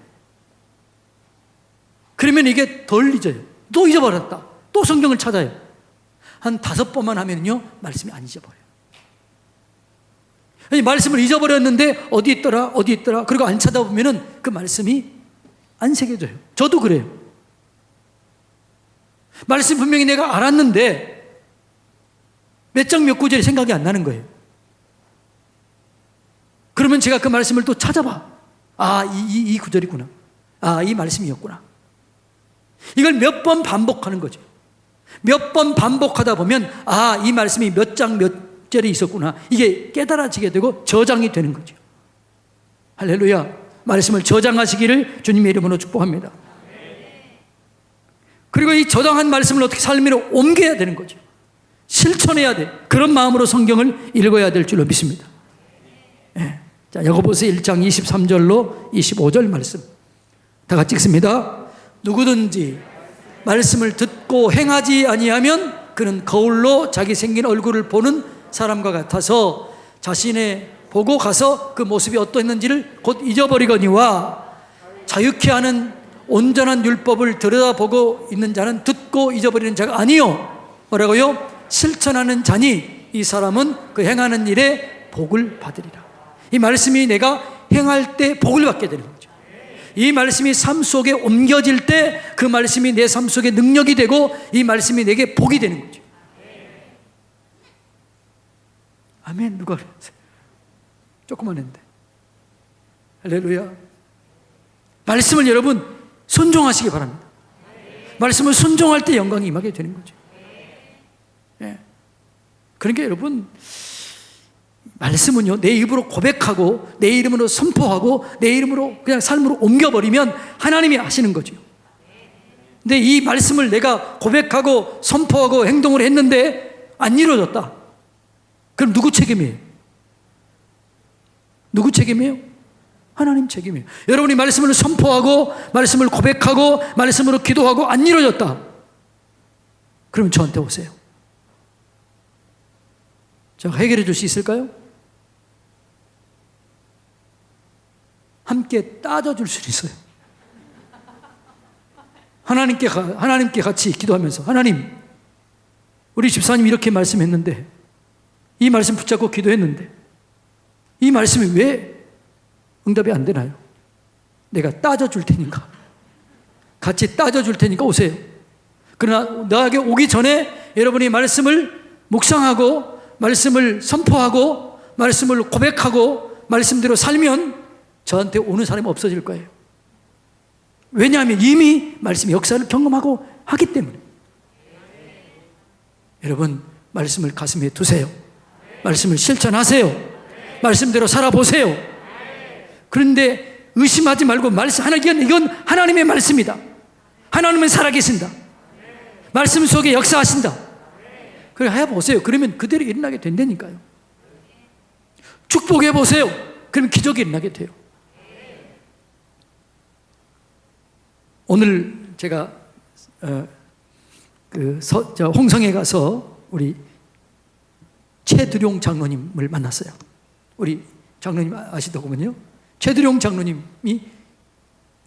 그러면 이게 덜 잊어요. 또 잊어버렸다. 또 성경을 찾아요. 한 5번만 하면요 말씀이 안 잊어버려요. 말씀을 잊어버렸는데 어디 있더라 어디 있더라 그리고 안 찾아보면은 그 말씀이 안 새겨져요. 저도 그래요. 말씀 분명히 내가 알았는데 몇 장 몇 구절이 생각이 안 나는 거예요. 그러면 제가 그 말씀을 또 찾아봐. 아, 이 구절이구나. 아, 이 말씀이었구나. 이걸 몇 번 반복하는 거죠. 몇 번 반복하다 보면 아, 이 말씀이 몇 장 몇 절이 있었구나. 이게 깨달아지게 되고 저장이 되는 거죠. 할렐루야. 말씀을 저장하시기를 주님의 이름으로 축복합니다. 그리고 이 저장한 말씀을 어떻게 삶으로 옮겨야 되는 거죠. 실천해야 돼. 그런 마음으로 성경을 읽어야 될 줄로 믿습니다. 네. 자, 야고보서 1장 23절로 25절 말씀 다 같이 읽습니다. 누구든지 말씀을 듣고 행하지 아니하면 그는 거울로 자기 생긴 얼굴을 보는 사람과 같아서 자신의 보고 가서 그 모습이 어떠했는지를 곧 잊어버리거니와 자유케 하는 온전한 율법을 들여다보고 있는 자는 듣고 잊어버리는 자가 아니요. 뭐라고요? 실천하는 자니 이 사람은 그 행하는 일에 복을 받으리라. 이 말씀이 내가 행할 때 복을 받게 되는 거죠. 이 말씀이 삶 속에 옮겨질 때 그 말씀이 내 삶 속에 능력이 되고 이 말씀이 내게 복이 되는 거죠. 아멘. 누가 그랬어요? 조금만 했는데. 할렐루야. 말씀을 여러분 순종하시기 바랍니다. 말씀을 순종할 때 영광이 임하게 되는 거죠. 예. 그러니까 여러분 말씀은요 내 입으로 고백하고 내 이름으로 선포하고 내 이름으로 그냥 삶으로 옮겨버리면 하나님이 하시는 거죠. 근데 이 말씀을 내가 고백하고 선포하고 행동을 했는데 안 이루어졌다. 그럼 누구 책임이에요? 누구 책임이에요? 하나님 책임이에요. 여러분이 말씀을 선포하고 말씀을 고백하고 말씀으로 기도하고 안 이루어졌다. 그럼 저한테 오세요. 제가 해결해 줄 수 있을까요? 함께 따져줄 수 있어요. 하나님께 같이 기도하면서 하나님, 우리 집사님 이렇게 말씀했는데 이 말씀 붙잡고 기도했는데 이 말씀이 왜 응답이 안 되나요? 내가 따져줄 테니까 같이 따져줄 테니까 오세요. 그러나 나에게 오기 전에 여러분이 말씀을 묵상하고 말씀을 선포하고 말씀을 고백하고 말씀대로 살면 저한테 오는 사람이 없어질 거예요. 왜냐하면 이미 말씀의 역사를 경험하고 하기 때문에. 여러분 말씀을 가슴에 두세요. 말씀을 실천하세요. 말씀대로 살아보세요. 그런데 의심하지 말고 이건 하나님의 말씀이다. 하나님은 살아계신다. 말씀 속에 역사하신다. 그래 해보세요. 그러면 그대로 일어나게 된다니까요. 축복해보세요. 그러면 기적이 일어나게 돼요. 오늘 제가 홍성에 가서 우리 최두룡 장로님을 만났어요. 우리 장로님 아시더군요. 최두룡 장로님이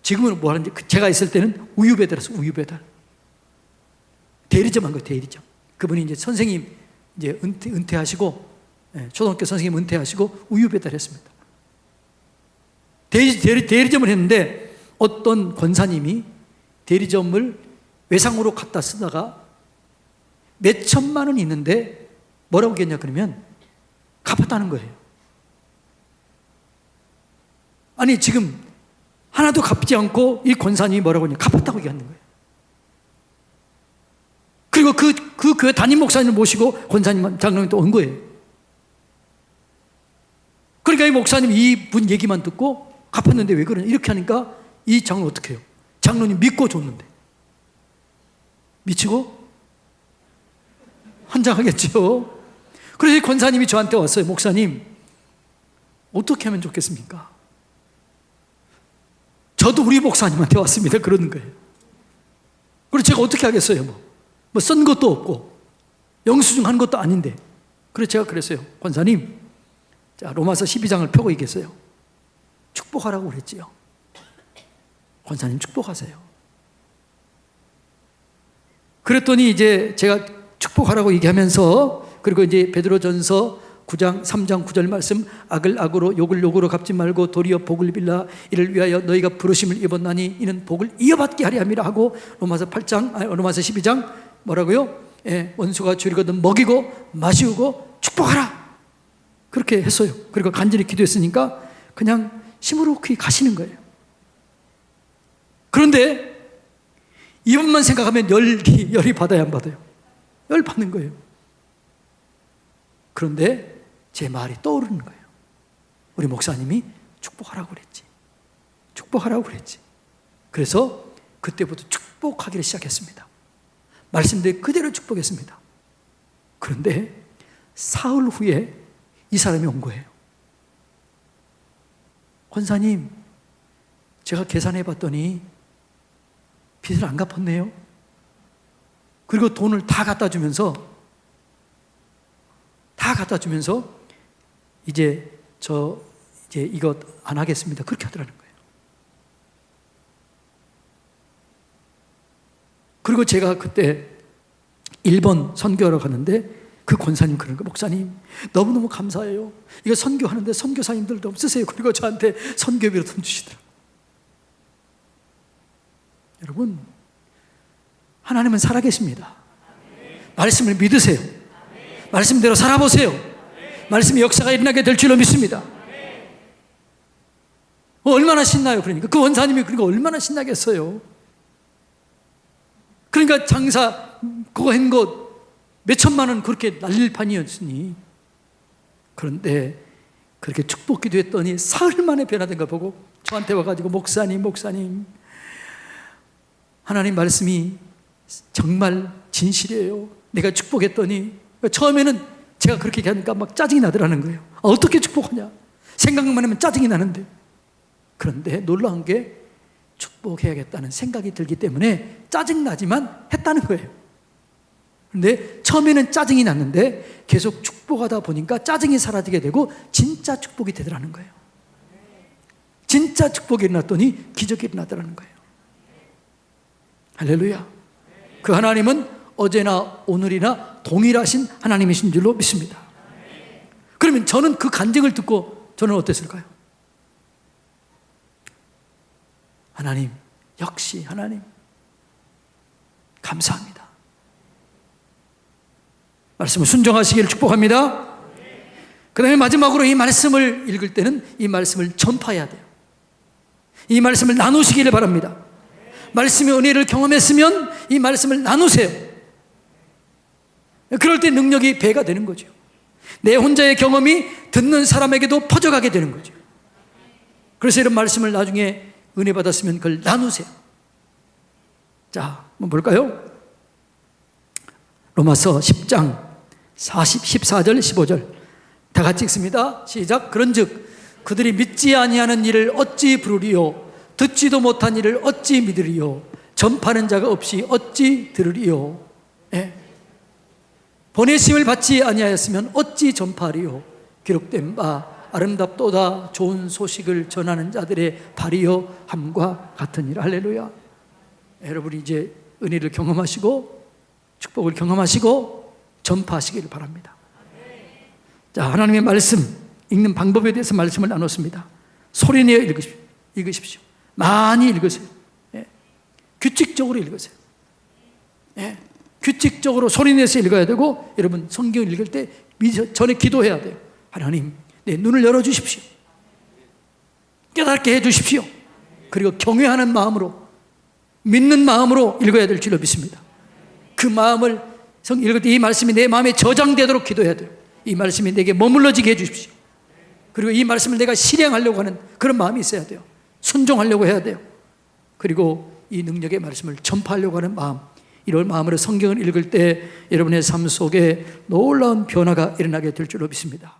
지금은 뭐 하는지, 제가 있을 때는 우유 배달했어요. 우유 배달. 대리점 한 거예요. 대리점. 그분이 이제 선생님 이제 은퇴하시고, 초등학교 선생님 은퇴하시고 우유 배달했습니다. 대리점을 했는데 어떤 권사님이 대리점을 외상으로 갖다 쓰다가 몇 천만 원 있는데 뭐라고 했냐 그러면 갚았다는 거예요. 아니 지금 하나도 갚지 않고 이 권사님이 뭐라고 했냐, 갚았다고 얘기하는 거예요. 그리고 그 교회 담임 목사님을 모시고 권사님, 장로님 또 온 거예요. 그러니까 이 목사님 이분 얘기만 듣고 갚았는데 왜 그러냐 이렇게 하니까 이 장로 어떻게 해요? 장로님 믿고 줬는데 미치고 환장하겠죠. 그래서 이 권사님이 저한테 왔어요. 목사님 어떻게 하면 좋겠습니까? 저도 우리 목사님한테 왔습니다. 그러는 거예요. 그래서 제가 어떻게 하겠어요? 뭐 쓴 것도 없고 영수증 한 것도 아닌데. 그래서 제가 그랬어요. 권사님, 자 로마서 12장을 펴고 얘기했어요. 축복하라고 그랬지요. 권사님 축복하세요. 그랬더니 이제 제가 축복하라고 얘기하면서, 그리고 이제 베드로전서 9장 3장 9절 말씀, 악을 악으로 욕을 욕으로 갚지 말고 도리어 복을 빌라. 이를 위하여 너희가 부르심을 입었나니 이는 복을 이어받게 하려 함이라 하고, 로마서 12장 뭐라고요? 원수가 줄이거든 먹이고 마시우고 축복하라. 그렇게 했어요. 그리고 간절히 기도했으니까 그냥 시무룩히 가시는 거예요. 그런데 이분만 생각하면 열이 받아야 안 받아요? 열 받는 거예요. 그런데 제 말이 떠오르는 거예요. 우리 목사님이 축복하라고 그랬지. 축복하라고 그랬지. 그래서 그때부터 축복하기를 시작했습니다. 말씀대로 그대로 축복했습니다. 그런데 사흘 후에 이 사람이 온 거예요. 권사님, 제가 계산해 봤더니 빚을 안 갚았네요. 그리고 돈을 다 갖다 주면서 이제 이거 안 하겠습니다. 그렇게 하더라는 거예요. 그리고 제가 그때 일본 선교하러 갔는데 그 권사님 그런 거, 목사님 너무너무 감사해요. 이거 선교하는데 선교사님들도 없으세요. 그리고 저한테 선교비로 돈 주시더라고요. 여러분, 하나님은 살아계십니다. 말씀을 믿으세요. 말씀대로 살아보세요. 말씀의 역사가 일어나게 될 줄로 믿습니다. 얼마나 신나요. 그러니까 그 원사님이 그러니까 얼마나 신나겠어요. 그러니까 장사 그거 한 것 몇천만 원 그렇게 날릴 판이었으니, 그런데 그렇게 축복 기도했더니 사흘 만에 변화된 거 보고 저한테 와가지고 목사님 하나님 말씀이 정말 진실이에요. 내가 축복했더니, 처음에는 제가 그렇게 얘기하니까 막 짜증이 나더라는 거예요. 어떻게 축복하냐, 생각만 하면 짜증이 나는데. 그런데 놀라운 게 축복해야겠다는 생각이 들기 때문에 짜증나지만 했다는 거예요. 그런데 처음에는 짜증이 났는데 계속 축복하다 보니까 짜증이 사라지게 되고 진짜 축복이 되더라는 거예요. 진짜 축복이 일어났더니 기적이 일어나더라는 거예요. 할렐루야. 그 하나님은 어제나 오늘이나 동일하신 하나님이신 줄로 믿습니다. 그러면 저는 그 간증을 듣고 저는 어땠을까요? 하나님, 역시 하나님 감사합니다. 말씀을 순종하시기를 축복합니다. 그 다음에 마지막으로 이 말씀을 읽을 때는 이 말씀을 전파해야 돼요. 이 말씀을 나누시기를 바랍니다. 말씀의 은혜를 경험했으면 이 말씀을 나누세요. 그럴 때 능력이 배가 되는 거죠. 내 혼자의 경험이 듣는 사람에게도 퍼져가게 되는 거죠. 그래서 이런 말씀을 나중에 은혜 받았으면 그걸 나누세요. 자, 한번 볼까요? 로마서 10장 14절 15절 다 같이 읽습니다. 시작. 그런즉 그들이 믿지 아니하는 일을 어찌 부르리요, 듣지도 못한 일을 어찌 믿으리요, 전파하는 자가 없이 어찌 들으리요. 보내심을 받지 아니하였으면 어찌 전파하리요. 기록된 바 아름답도다 좋은 소식을 전하는 자들의 발이여 함과 같으니라. 할렐루야. 여러분이 이제 은혜를 경험하시고 축복을 경험하시고 전파하시기를 바랍니다. 자, 하나님의 말씀 읽는 방법에 대해서 말씀을 나눴습니다. 소리내어 읽으십시오. 많이 읽으세요. 예. 규칙적으로 읽으세요. 예. 규칙적으로 소리내서 읽어야 되고, 여러분 성경을 읽을 때 전에 기도해야 돼요. 하나님, 내 눈을 열어주십시오. 깨닫게 해주십시오. 그리고 경외하는 마음으로, 믿는 마음으로 읽어야 될 줄로 믿습니다. 그 마음을 읽을 때 이 말씀이 내 마음에 저장되도록 기도해야 돼요. 이 말씀이 내게 머물러지게 해주십시오. 그리고 이 말씀을 내가 실행하려고 하는 그런 마음이 있어야 돼요. 순종하려고 해야 돼요. 그리고 이 능력의 말씀을 전파하려고 하는 마음, 이런 마음으로 성경을 읽을 때 여러분의 삶 속에 놀라운 변화가 일어나게 될 줄로 믿습니다.